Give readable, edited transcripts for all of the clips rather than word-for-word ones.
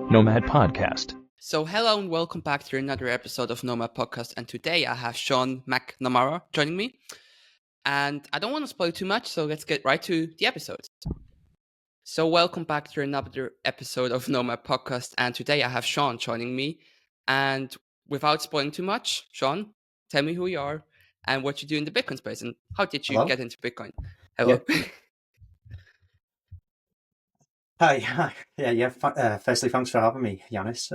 Nomad Podcast. So hello and welcome back to another episode of Nomad Podcast. And today I have Sean McNamara joining me. And I don't want to spoil too much, so let's get right to the episode. So welcome back to another episode of Nomad Podcast. And today I have Sean joining me. And without spoiling too much, Sean, tell me who you are and what you do in the Bitcoin space and how did you Hello? get into Bitcoin? Hello. Yep. Hi. Firstly, thanks for having me, Yanis.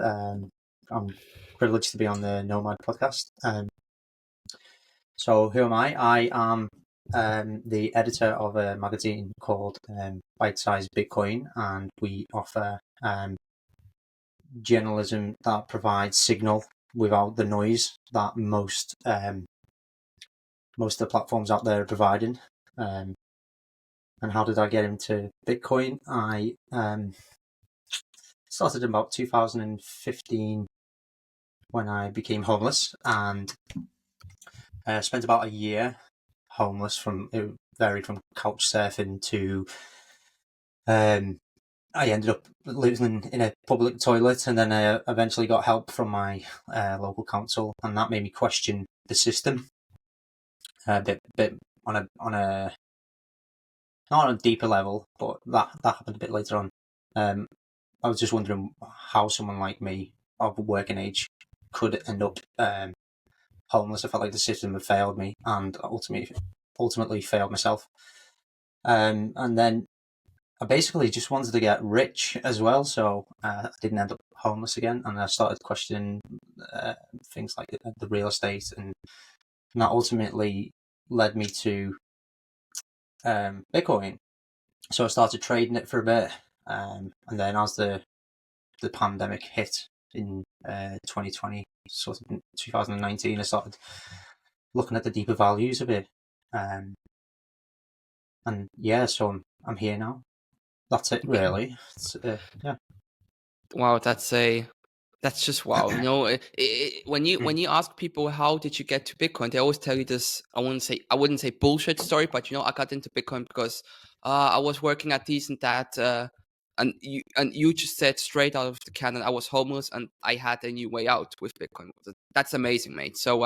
I'm privileged to be on the Nomad podcast. So who am I? I am the editor of a magazine called Bitesize Bitcoin, and we offer journalism that provides signal without the noise that most of the platforms out there are providing. And how did I get into Bitcoin? I started in about 2015 when I became homeless, and spent about a year homeless. It varied from couch surfing to I ended up living in a public toilet, and then I eventually got help from my local council, and that made me question the system a bit on a not on a deeper level, but that happened a bit later on. I was just wondering how someone like me of working age could end up homeless. I felt like the system had failed me and ultimately failed myself. And then I basically just wanted to get rich as well, so I didn't end up homeless again, and I started questioning things like the real estate, and that ultimately led me to Bitcoin. So I started trading it for a bit, and then as the pandemic hit in 2020, sort of 2019, I started looking at the deeper values of it, and yeah, so I'm here now. That's it, really. Yeah. Wow, that's just wow. You know, when you ask people how did you get to Bitcoin, they always tell you this. I wouldn't say bullshit story, but you know, I got into Bitcoin because I was working at this and that, and you just said straight out of the cannon, I was homeless and I had a new way out with Bitcoin. That's amazing, mate. So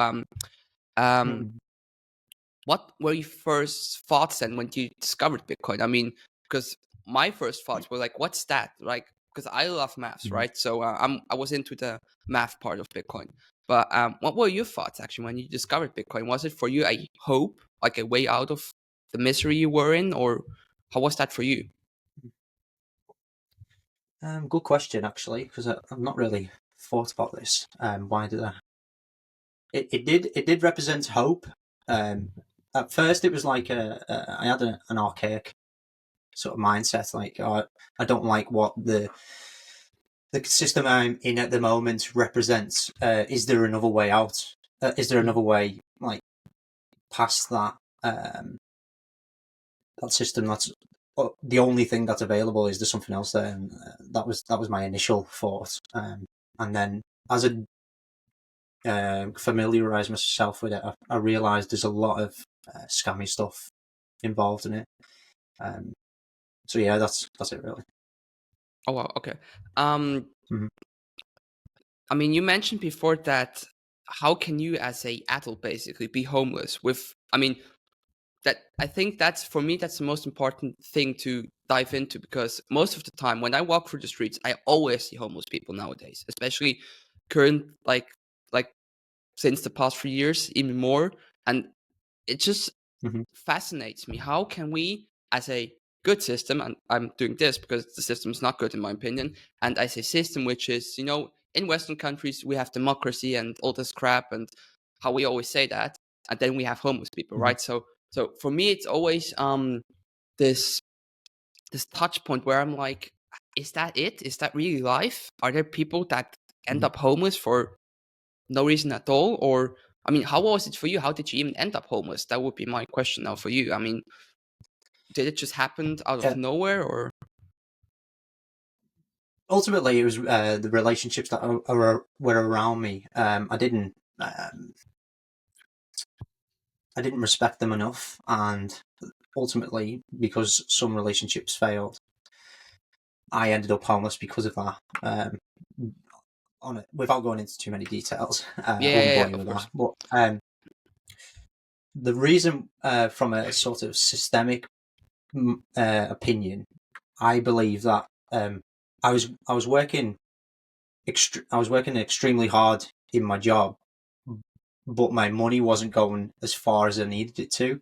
what were your first thoughts then when you discovered Bitcoin? I mean, because my first thoughts were like, what's that? Like, because I love maths, right? So I was into the math part of Bitcoin. But what were your thoughts actually when you discovered Bitcoin? Was it for you a hope, like a way out of the misery you were in, or how was that for you? Good question, actually, because I've not really thought about this. Why did I? It did represent hope. At first, it was like I had an archaic sort of mindset, like I don't like what the system I'm in at the moment represents. Is there another way out? Is there another way, like, past that that system? That's the only thing that's available. Is there something else there? And that was my initial thought. And then as I familiarized myself with it, I realized there's a lot of scammy stuff involved in it. So yeah, that's it, really. Oh wow, okay. Mhm. I mean, you mentioned before that how can you as a adult basically be homeless with, I mean, that I think that's for me that's the most important thing to dive into, because most of the time when I walk through the streets I always see homeless people nowadays, especially current like since the past 3 years even more. And it just fascinates me, how can we as a good system, and I'm doing this because the system is not good in my opinion, and as a system which is, you know, in Western countries we have democracy and all this crap and how we always say that, and then we have homeless people, right? So for me it's always this touch point where I'm like, is that it? Is that really life? Are there people that end up homeless for no reason at all? Or I mean, how was it for you? How did you even end up homeless? That would be my question now for you. I mean, did it just happen out of nowhere, or? Ultimately, it was the relationships that were around me. I didn't respect them enough, and ultimately, because some relationships failed, I ended up homeless because of that. On it, without going into too many details, I Yeah, won't yeah, bore yeah, you of with course. that. But the reason, from a sort of systemic opinion, I believe that I was working I was working extremely hard in my job, but my money wasn't going as far as I needed it to.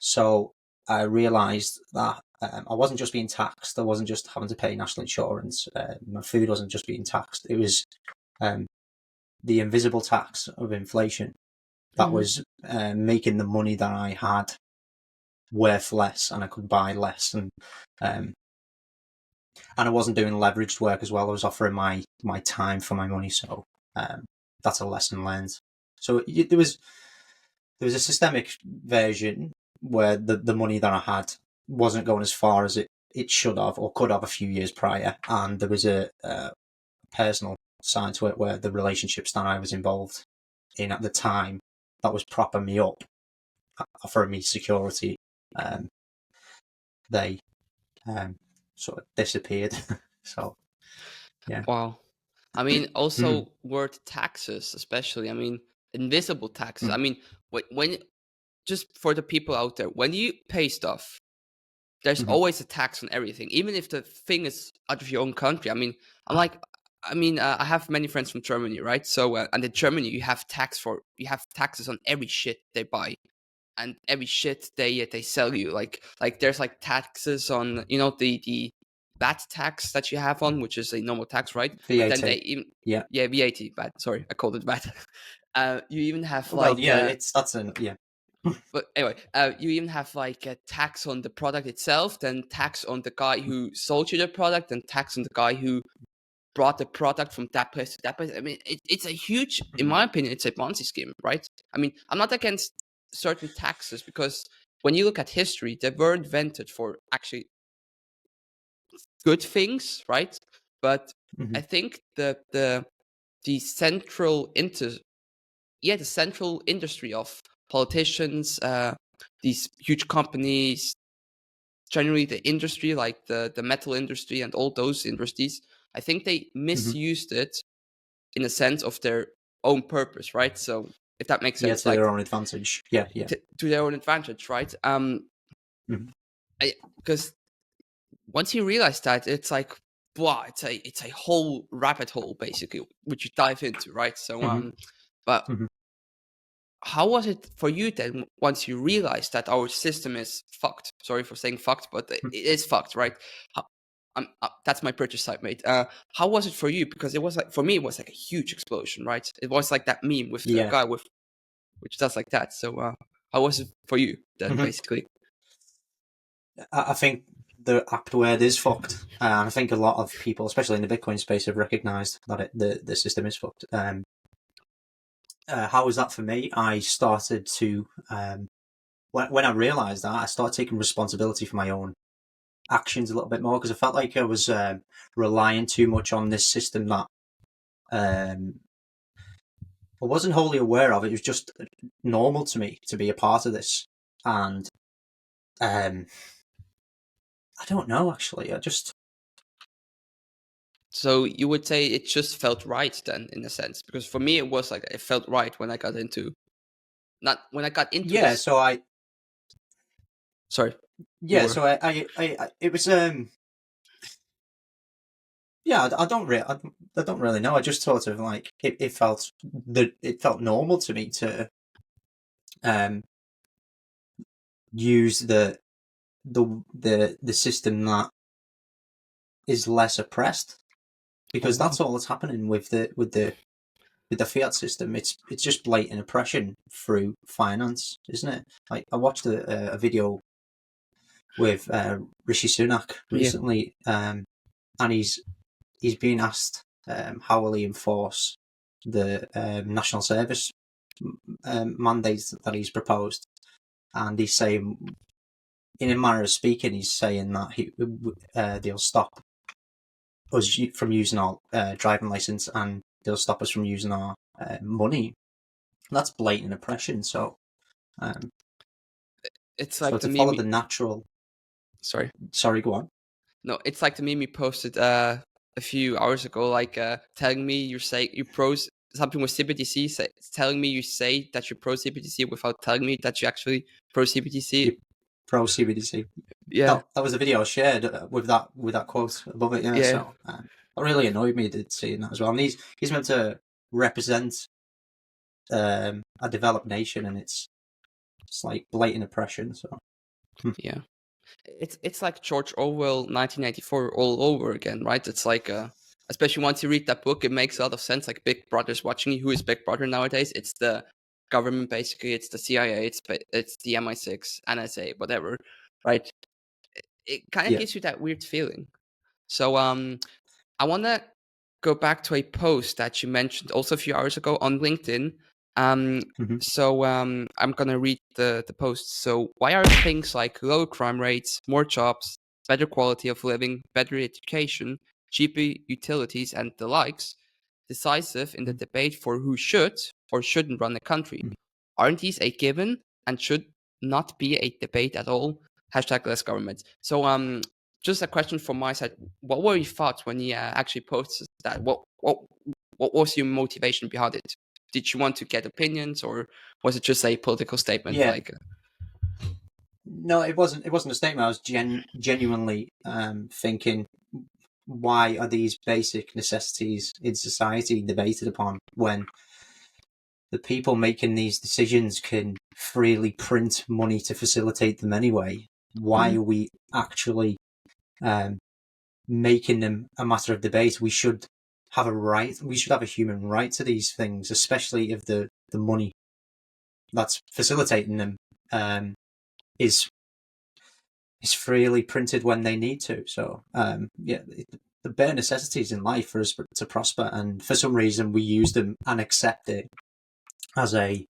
So I realised that I wasn't just being taxed. I wasn't just having to pay national insurance. My food wasn't just being taxed. It was um, the invisible tax of inflation that Hmm. was making the money that I had worth less, and I could buy less, um, and I wasn't doing leveraged work as well. I was offering my time for my money, so that's a lesson learned. So there was a systemic version where the money that I had wasn't going as far as it should have or could have a few years prior, and there was a personal side to it where the relationships that I was involved in at the time that was propping me up, offering me security, um, they sort of disappeared. So yeah. Wow. I mean, Mm, also word taxes, especially. I mean, invisible taxes. mm, I mean, when just for the people out there, when you pay stuff, there's mhm. always a tax on everything, even if the thing is out of your own country. I mean, I'm like, I have many friends from Germany, right? So, and in Germany, you have taxes on every shit they buy and every shit they sell you. Like there's like taxes on the VAT tax that you have on, which is a normal tax, right? But then they VAT. even Yeah. yeah VAT VAT. Sorry, I called it VAT. You even have Well, like yeah. It's that's an yeah. but anyway, you even have like a tax on the product itself, then tax on the guy who sold you the product, and tax on the guy who brought the product from that place to that place. I mean, it's a huge, in Mhm. my opinion, it's a Ponzi scheme, right? I mean, I'm not against certain taxes because when you look at history, they were invented for actually good things, right? But I Mhm. think the central the central industry of politicians, these huge companies, generally the industry like the metal industry and all those industries, I think they Mhm. misused it in a sense of their own purpose, right? So if that makes Yeah, sense, to like their own advantage. Yeah. Yeah. to their own advantage, right? Mhm. Because once you realize that, it's like, wow, it's a whole rabbit hole basically, which you dive into, right? So Mhm. but Mhm. how was it for you then once you realized that our system is fucked? Sorry for saying fucked, but it is fucked, right? How, that's my purchase site, mate. How was it for you? Because it was like, for me, it was like a huge explosion, right? It was like that meme with the Yeah. guy with which does like that. So, how was it for you then, Mhm. basically? I think the apt word is fucked. And I think a lot of people, especially in the Bitcoin space, have recognised that the system is fucked. How was that for me? I started to when I realised that, I started taking responsibility for my own actions a little bit more because I felt like I was relying too much on this system that um, I wasn't wholly aware of. It was just normal to me to be a part of this, and um, I don't know actually. I just So you would say it just felt right then, in a sense, because for me it was like it felt right when I got into not when I got into yeah. this. So I Sorry, you yeah. were. So I it was yeah. I don't really know. I just sort of like it felt that it felt normal to me to um use the system that is less oppressed Oh because wow. that's all that's happening with the fiat system. It's just blatant oppression through finance, isn't it? Like I watched a video with Rishi Sunak Yeah. recently, and he's being asked how will he enforce the national service mandates that he's proposed, and he's saying, in a manner of speaking, he's saying that they'll stop us from using our driving license and they'll stop us from using our money. That's blatant oppression. Um, It's so like the to follow meme. the natural. Sorry. Sorry, go on. No, it's like the meme you posted a few hours ago, like telling me you pros something with CBDC, telling me you say that you're pro CBDC without telling me that you actually pro You CBDC. pro CBDC. Yeah, That was a video I shared with that quote above it. Yeah, yeah, so that really annoyed me seeing that as well. And he's meant to represent a developed nation, and it's like blatant oppression. So yeah. It's like George Orwell 1984 all over again, right? It's like especially once you read that book, it makes a lot of sense. Like Big Brother's watching you. Who is Big Brother nowadays? It's the government basically. It's the CIA. It's the MI6, NSA, whatever, right? It kind of yeah. gives you that weird feeling. So I want to go back to a post that you mentioned also a few hours ago on LinkedIn. Um, Hmm. I'm gonna read the post. So why are things like lower crime rates, more jobs, better quality of living, better education, cheaper utilities, and the likes decisive in the debate for who should or shouldn't run the country? Aren't these a given and should not be a debate at all? Hashtag less government. So just a question from my side. What were your thoughts when you actually posted that? What was your motivation behind it? Did you want to get opinions, or was it just a political statement? Yeah. Like, No, it wasn't. It wasn't a statement. I was genuinely thinking, why are these basic necessities in society debated upon when the people making these decisions can freely print money to facilitate them anyway? Why mhm, are we actually um, making them a matter of debate? We should have a right. We should have a human right to these things, especially if the money that's facilitating them um, is freely printed when they need to. So yeah, the bare necessities in life for us to prosper, and for some reason we use them and accept it as a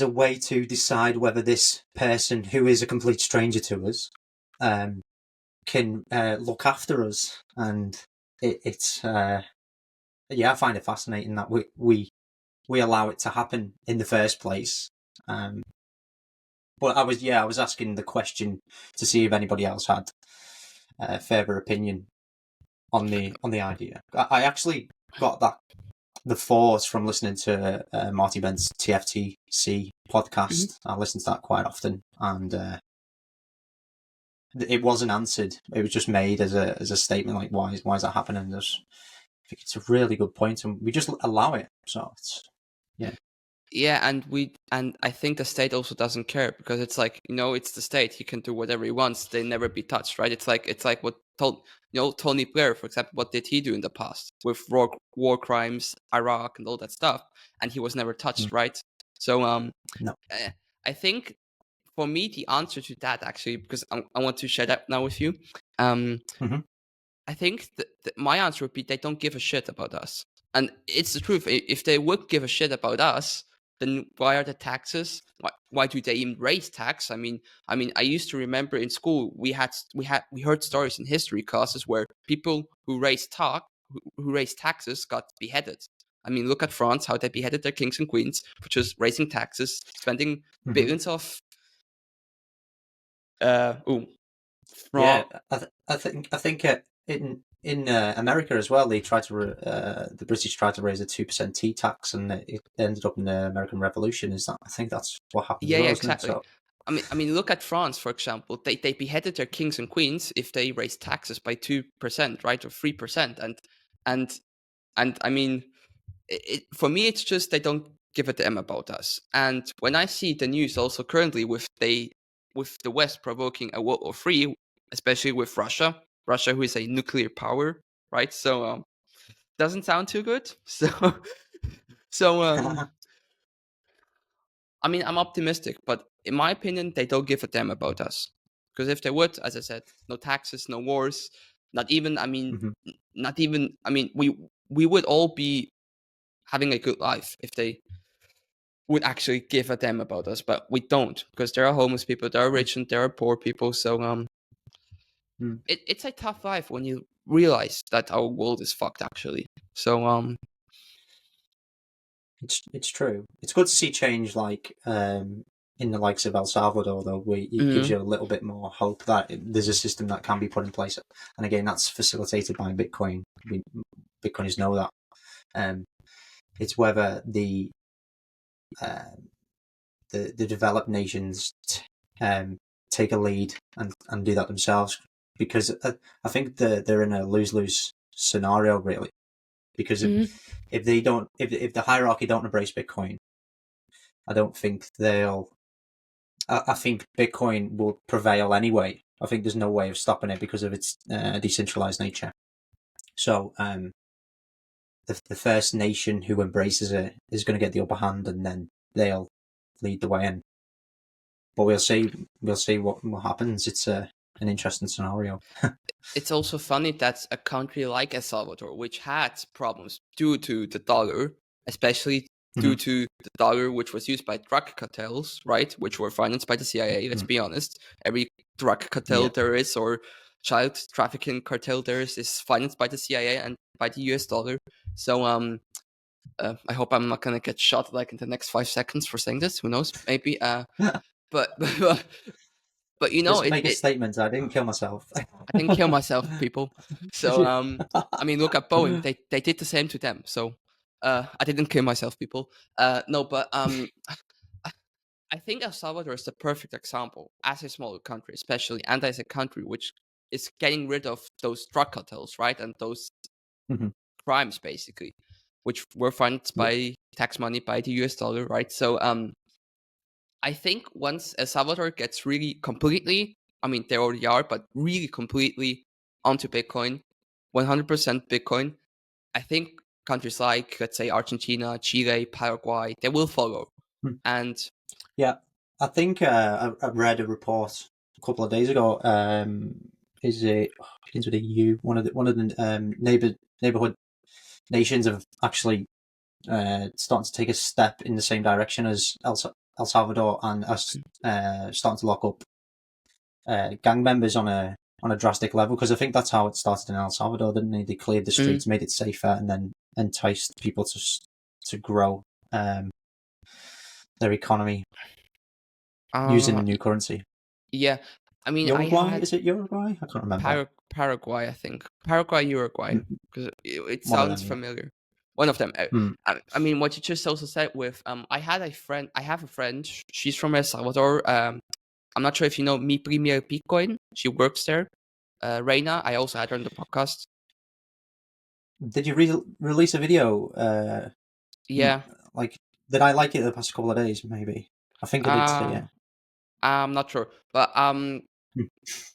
way to decide whether this person, who is a complete stranger to us, can look after us. And it's yeah, I find it fascinating that we allow it to happen in the first place. But I was asking the question to see if anybody else had further opinion on the idea. I actually got the force from listening to Marty Bent's TFTC mhm. podcast. I listen to that quite often, and it wasn't answered. It was just made as a statement, like why is that happening? I think it's a really good point, and we just allow it. So it's yeah. Yeah, and I think the state also doesn't care because it's like, it's the state. He can do whatever he wants. They never be touched, right? It's like what Tony Blair, for example. What did he do in the past with war crimes, Iraq, and all that stuff? And he was never Mm. touched, right? So No. I think for me the answer to that actually, because I want to share that now with you. Um, Hmm. I think that my answer would be they don't give a shit about us. And it's the truth. If they would give a shit about us, then why are the taxes? Why do they even raise tax? I mean, I used to remember in school we heard stories in history classes where people who raised taxes got beheaded. I mean, look at France, how they beheaded their kings and queens for just raising taxes, spending Hmm. billions of ooh, Yeah, from I think in America as well, they tried to the British tried to raise a 2% tea tax, and it ended up in the American Revolution. Is that I think that's what happened as Yeah, well, yeah, isn't it? exactly. So I mean, look at France, for example. They beheaded their kings and queens if they raised taxes by 2%, right, or 3%, and I mean, for me, it's just they don't give a damn about us. And when I see the news also currently with the West provoking a World War III, especially with Russia, who is a nuclear power, right? So doesn't sound too good. So I mean, I'm optimistic, but in my opinion, they don't give a damn about us. Because if they would, as I said, no taxes, no wars, not even, I mean, mhm. not even, I mean, we would all be having a good life if they would actually give a damn about us, but we don't because there are homeless people, there are rich and there are poor people. So Mm. it's a tough life when you realize that our world is fucked actually. So It's true. It's good to see change, like in the likes of El Salvador, though, where it gives Mm, you a little bit more hope that there's a system that can be put in place. And again, that's facilitated by Bitcoin. Bitcoiners know that. Um, it's whether um, the developed nations take a lead and do that themselves, because I think they're in a lose-lose scenario, really, because mm. if they don't, if the hierarchy don't embrace Bitcoin, I don't think they'll. I think Bitcoin will prevail anyway. I think there's no way of stopping it because of its decentralized nature. So the first nation who embraces it is going to get the upper hand, and then they'll lead the way in. But we'll see. We'll see what happens. It's an interesting scenario. It's also funny that a country like El Salvador, which had problems due to the dollar, especially Mm-hmm. due to the dollar, which was used by drug cartels, right, which were financed by the CIA. Let's Mm-hmm. be honest, every drug cartel Yeah. there is, or child trafficking cartel there is financed by the CIA and by the US dollar. So I hope I'm not gonna get shot like in the next 5 seconds for saying this. Who knows? Maybe. But but you know Just it, make a it statement. I didn't kill myself. I didn't kill myself, people. So I mean, look at Boeing. They did the same to them. So I didn't kill myself, people. No, but I think El Salvador is the perfect example as a smaller country, especially, and as a country which is getting rid of those drug cartels, right, and those Mhm. crimes basically, which were funded Yeah. by tax money by the US dollar, right? So I think once El Salvador gets really completely, I mean, they already are, but really completely onto Bitcoin, 100% Bitcoin, I think countries like, let's say, Argentina, Chile, Paraguay, they will follow. Mm. And Yeah. I think I read a report a couple of days ago. Is it begins with a U? One of the neighborhood nations have actually starting to take a step in the same direction as El Salvador, and are starting to lock up gang members on a drastic level, because I think that's how it started in El Salvador, didn't they? They cleared the mm, streets, made it safer, and then enticed people to grow um, their economy using uh, the new currency. yeah, I mean, I Uruguay, had is it Uruguay? I can't remember. Paraguay, I think. Paraguay, Uruguay, Mm, because it one of sounds them, yeah. familiar. One of them. Mm, I mean, what you just also said with I have a friend. She's from El Salvador. I'm not sure if you know Mi Premier Bitcoin. She works there. Reina. I also had her on the podcast. did you release a video? Yeah. Like, did I like it the past couple of days? Maybe. I think I did see Uh, it. I'm not sure, but Mm,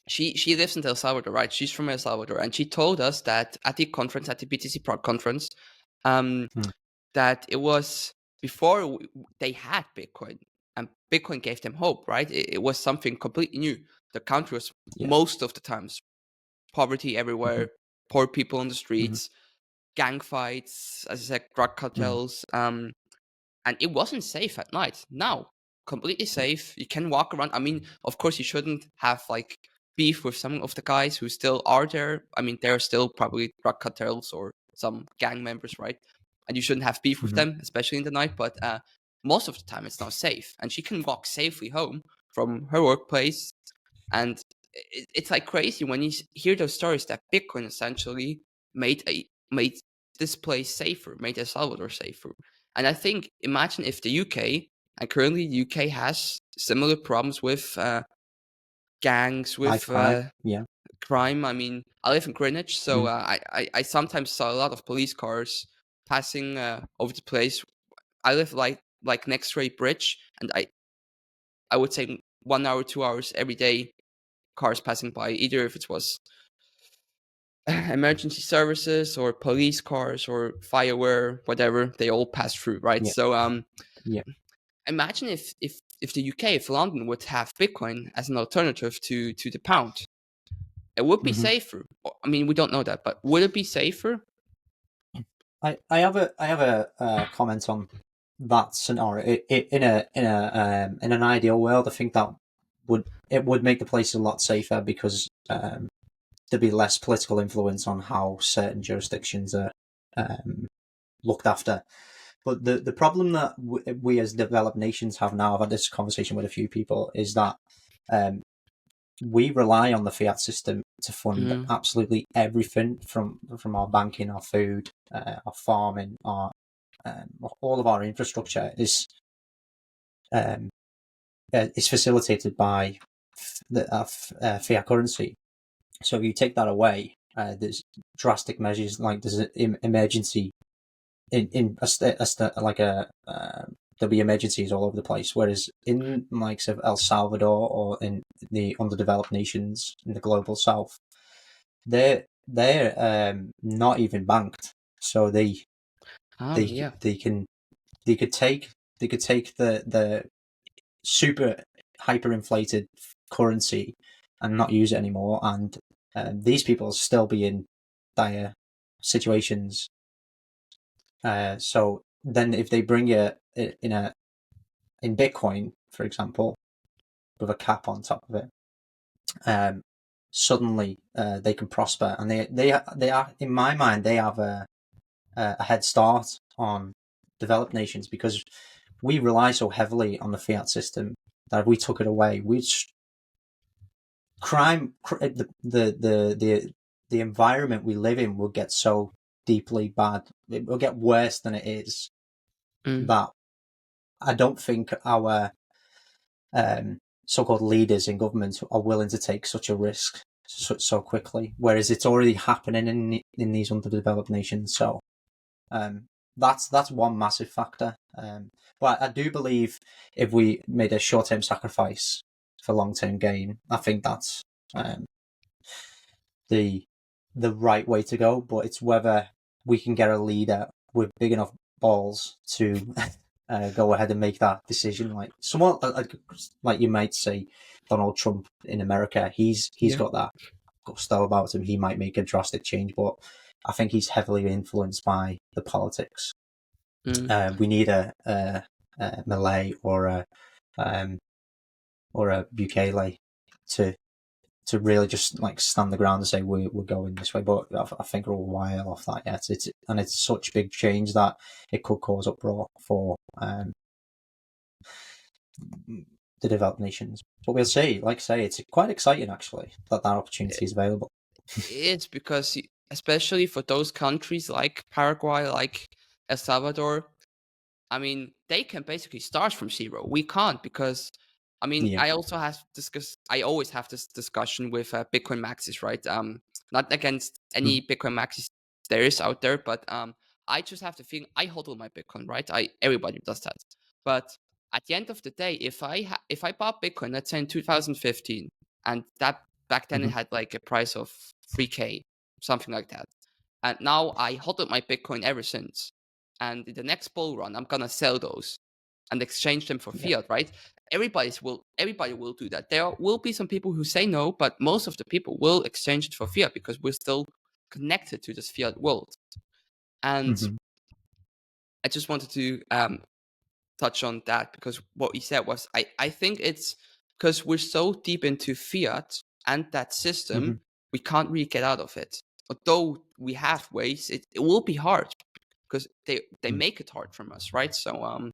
she lives in El Salvador, right? She's from El Salvador, and she told us that at the conference, at the BTC Prague conference, um, mm, that it was before they had Bitcoin, and Bitcoin gave them hope, right? It was something completely new. The country was yeah. most of the times poverty Hmm. everywhere, poor people on the Hmm. streets, gang fights, as I said, drug Hmm. cartels, and it wasn't safe at night. Now, completely safe. You can walk around. I mean, of course, you shouldn't have like beef with some of the guys who still are there. I mean, they're still probably drug cartels or some gang members, right? And you shouldn't have beef with Hmm. them, especially in the night. But most of the time, it's now safe, and she can walk safely home from her workplace. And it's like crazy when you hear those stories that Bitcoin essentially made this place safer, made El Salvador safer. And I think, imagine if the UK, and currently the UK has similar problems with gangs, Knife with crime. Yeah. crime. I mean, I live in Greenwich, so Mm. I sometimes saw a lot of police cars passing over the place. I live like next to a bridge, and I would say 1 hour, 2 hours every day, cars passing by, either if it was emergency services or police cars or fireware, whatever, they all pass through, right? Yeah. So Yeah. imagine if the UK, if London would have Bitcoin as an alternative to the pound, it would be Hmm. safer. I mean, we don't know that, but would it be safer? I have a comment on that scenario. In an ideal world, I think that would make the place a lot safer, because there'd be less political influence on how certain jurisdictions are um, looked after. But the problem that we as developed nations have now, I've had this conversation with a few people, is that we rely on the fiat system to fund Mm. absolutely everything from our banking, our food, our farming, our all of our infrastructure is facilitated by the fiat currency. So if you take that away, there's drastic measures, like there's an emergency in like there'll be emergencies all over the place. Whereas in like of El Salvador or in the underdeveloped nations in the global south, they're not even banked, so they Yeah. they can they could take the super hyperinflated currency and not use it anymore, and these people still be in dire situations. So then, if they bring it in Bitcoin, for example, with a cap on top of it, suddenly they can prosper, and they are, in my mind, they have a head start on developed nations, because we rely so heavily on the fiat system that if we took it away, the environment we live in will get so deeply bad. It will get worse than it is. Mm. That I don't think our so-called leaders in government are willing to take such a risk so quickly. Whereas it's already happening in these underdeveloped nations. So that's one massive factor. But I do believe if we made a short-term sacrifice for long-term gain, I think that's the right way to go. But it's whether we can get a leader with big enough balls to go ahead and make that decision. Like someone like you might say Donald Trump in America, he's Yeah. got that gusto about him. He might make a drastic change, but I think he's heavily influenced by the politics. Mm. We need a Malay um, or a Bukele to really just like stand the ground and say we're going this way. But I think we're a while off that yet. It's such big change that it could cause uproar for the developed nations. But we'll see. Like I say, it's quite exciting actually that opportunity is available. It's because, especially for those countries like Paraguay, like El Salvador, I mean, they can basically start from zero. We can't because, I mean, Yeah. I also have discuss. I always have this discussion with Bitcoin maxis, right? Not against any Bitcoin maxis there is out there, but I just have to think. I hodl my Bitcoin, right? Everybody does that, but at the end of the day, if I bought Bitcoin, let's say in 2015, and that back then it Mm-hmm. had like a price of 3K, something like that, and now I hodled my Bitcoin ever since, and in the next bull run, I'm gonna sell those and exchange them for Yeah. fiat, right? Everybody will do that. There will be some people who say no, but most of the people will exchange it for fiat because we're still connected to this fiat world. And Mm-hmm. I just wanted to touch on that because what you said was I think it's because we're so deep into fiat and that Mm-hmm. system, we can't really get out of it. Although we have ways, it will be hard because they Mm. make it hard from us, right? So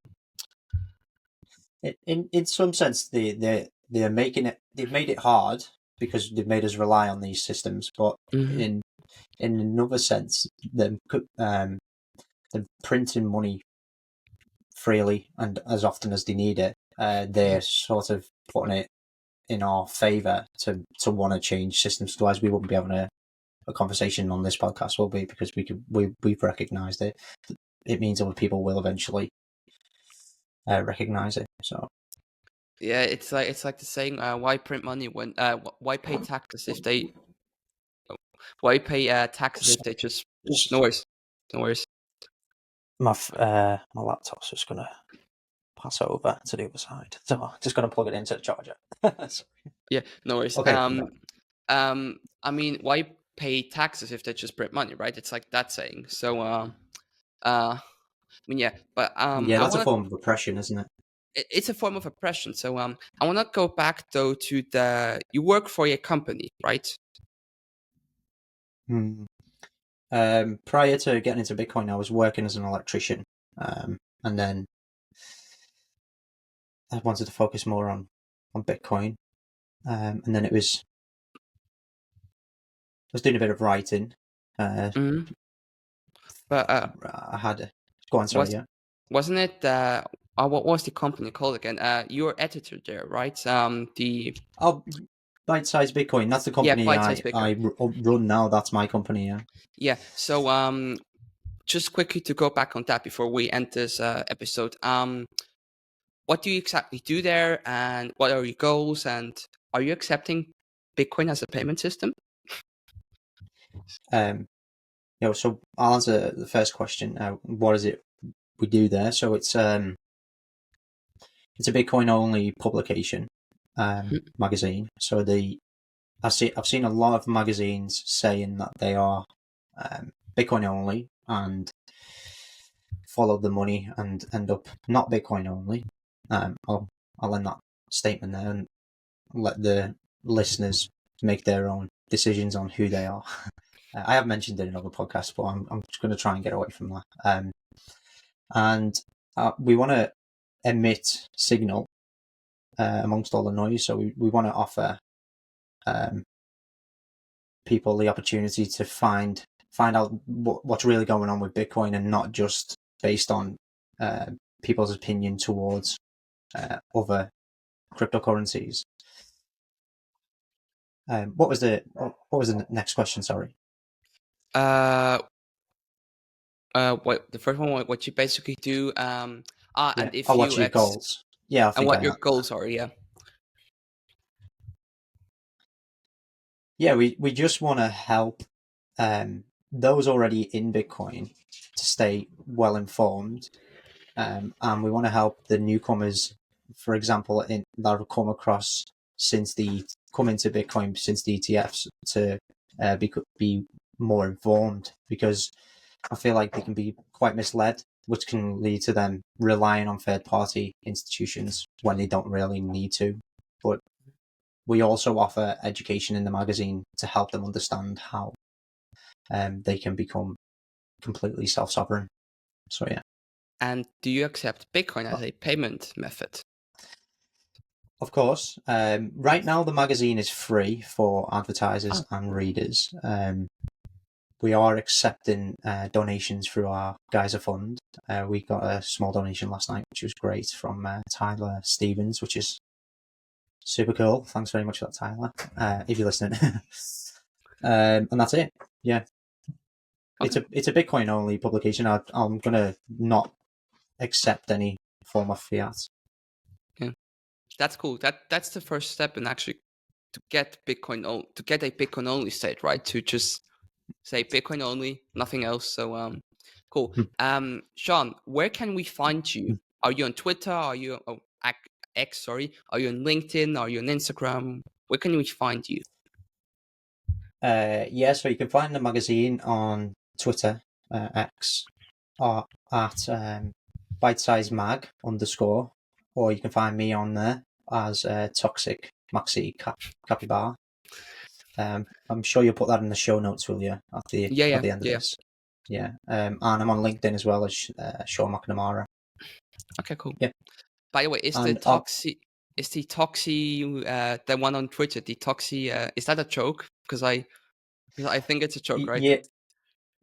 In some sense, they're making it. They've made it hard because they've made us rely on these systems. But mhm, in another sense, them printing money freely and as often as they need it, yeah, they're sort of putting it in our favour to want to change systems. Otherwise, we wouldn't be having a conversation on this podcast, will we? Because we've recognised it. It means other people will eventually recognise it. So yeah, it's like the saying, why print money when why pay taxes if they why pay taxes if they just no worries, no worries. my laptop's just gonna pass over to the other side, so I'm just gonna plug it into the charger. Yeah, no worries. Okay. I mean, why pay taxes if they just print money, right? It's like that saying. So, I mean, yeah, but Yeah, I that's a want to. form of oppression, isn't it? It's a form of oppression. So, I want to go back though to the you work for a company, right? Hmm. Prior to getting into Bitcoin, I was working as an electrician. and then I wanted to focus more on Bitcoin, and then I was doing a bit of writing. Mhm. But I had go on, sorry, was yeah. wasn't it what was the company called again? You're editor there, right? The Oh, Bitesize Bitcoin. That's the yeah, company Bitesize Bitcoin. I run now. That's my company. Yeah. Yeah. So just quickly to go back on that before we end this episode. What do you exactly do there, and what are your goals, and are you accepting Bitcoin as a payment system? So I'll answer the first question. What is it we do there? So it's a Bitcoin only publication, magazine. So I've seen a lot of magazines saying that they are Bitcoin only and follow the money and end up not Bitcoin only. I'll end that statement there and let the listeners make their own decisions on who they are. I have mentioned it in other podcasts, but I'm just going to try and get away from that. And we want to emit signal amongst all the noise. So we want to offer people the opportunity to find out what's really going on with Bitcoin, and not just based on people's opinion towards other cryptocurrencies. What was the next question? Sorry. Uh, what the first one? What you basically do? Yeah. And if Oh, you what's your goals? Yeah, I and think what I. your goals are? Yeah. Yeah, we just want to help those already in Bitcoin to stay well informed, and we want to help the newcomers, for example, that have come across come into Bitcoin since the ETFs, to be more informed, because I feel like they can be quite misled, which can lead to them relying on third party institutions when they don't really need to. But we also offer education in the magazine to help them understand how they can become completely self-sovereign. So yeah. And do you accept Bitcoin as a payment method? Of course. Right now, the magazine is free for advertisers Oh, and readers. We are accepting donations through our Geyser Fund. We got a small donation last night, which was great, from Tyler Stevens, which is super cool. Thanks very much for that, Tyler, if you're listening. And that's it. Yeah, okay. it's a Bitcoin only publication. I'm gonna not accept any form of fiat. Yeah, that's cool. That's the first step in actually to get to get a Bitcoin only state, right? To just say Bitcoin only, nothing else. So cool. Sean, where can we find you? Are you on Twitter? Are you X? Sorry. Are you on LinkedIn? Are you on Instagram? Where can we find you? Yeah, so you can find the magazine on Twitter, X, or at bitesize mag _ or you can find me on there as Toxic Maxi Capybara. I'm sure you'll put that in the show notes, will you, at the Yeah, yeah, end of yeah. this? Yeah. And I'm on LinkedIn as well as Sean McNamara. Okay, cool. Yeah. By the way, And is the Toxi the one on Twitter, the Toxi is that a joke? Because I think it's a joke, right? yeah,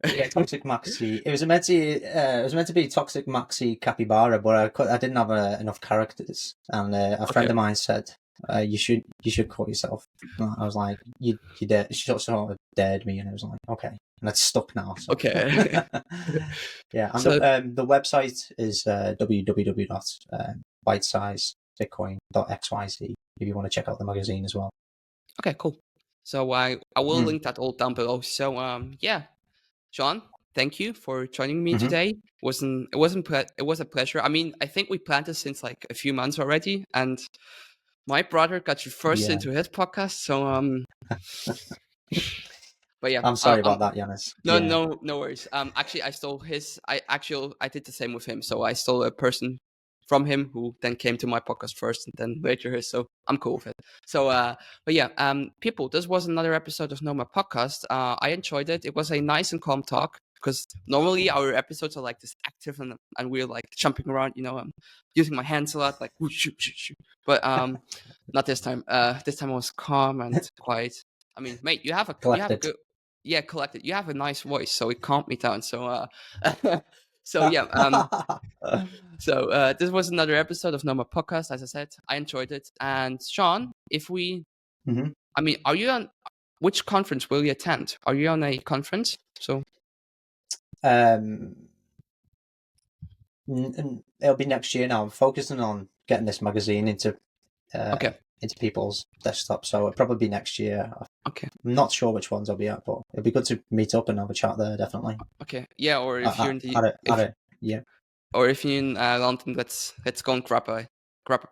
yeah, Toxic Maxi. It was meant to be Toxic Maxi Capybara, but I didn't have enough characters, and a friend Okay. of mine said, you should call yourself." I was like, "You dare?" She sort of dared me, and I was like, "Okay," and it's stuck now. So Okay. yeah, and So the website is www.bitesizebitcoin.xyz if you want to check out the magazine as well. okay, cool. So I will Mm. link that all down below. So yeah, Sean, thank you for joining me Mm-hmm. today. It was a pleasure. I mean, I think we planned this since like a few months already, and my brother got you first Yeah, into his podcast. So but yeah, I'm sorry about that, Yanis. no, Yeah. no worries. Actually, I stole his. I did the same with him. So I stole a person from him who then came to my podcast first, and then later his. So I'm cool with it. So, but yeah, people, this was another episode of Nomad Podcast. I enjoyed it. It was a nice and calm talk. because normally our episodes are like this active and we're like jumping around, using my hands a lot, like whoosh, shoo, shoo, shoo. But not this time. This time I was calm and quiet. I mean, mate, you have a Collected. good, yeah, collected. You have a nice voice, so it calmed me down. So so yeah, this was another episode of Nomad Podcast. As I said, I enjoyed it. And Sean, Mhm. I mean, are you on which conference will you attend? Are you on a conference? So Um, it'll be next year now. I'm focusing on getting this magazine into okay, people's desktops, so it'll probably be next year. okay, I'm not sure which ones I'll be at, but it'll be good to meet up and have a chat there, definitely. okay, yeah. Or if you're in the Yeah. or if you're in London, let's go and grab a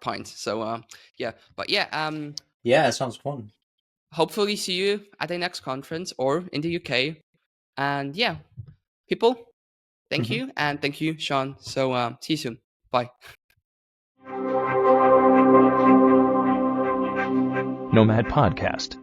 pint. So yeah, but yeah, Yeah, it sounds fun. hopefully see you at the next conference or in the UK. And yeah, people, thank Mhm. you, and thank you, Sean. So see you soon. Bye. Nomad Podcast.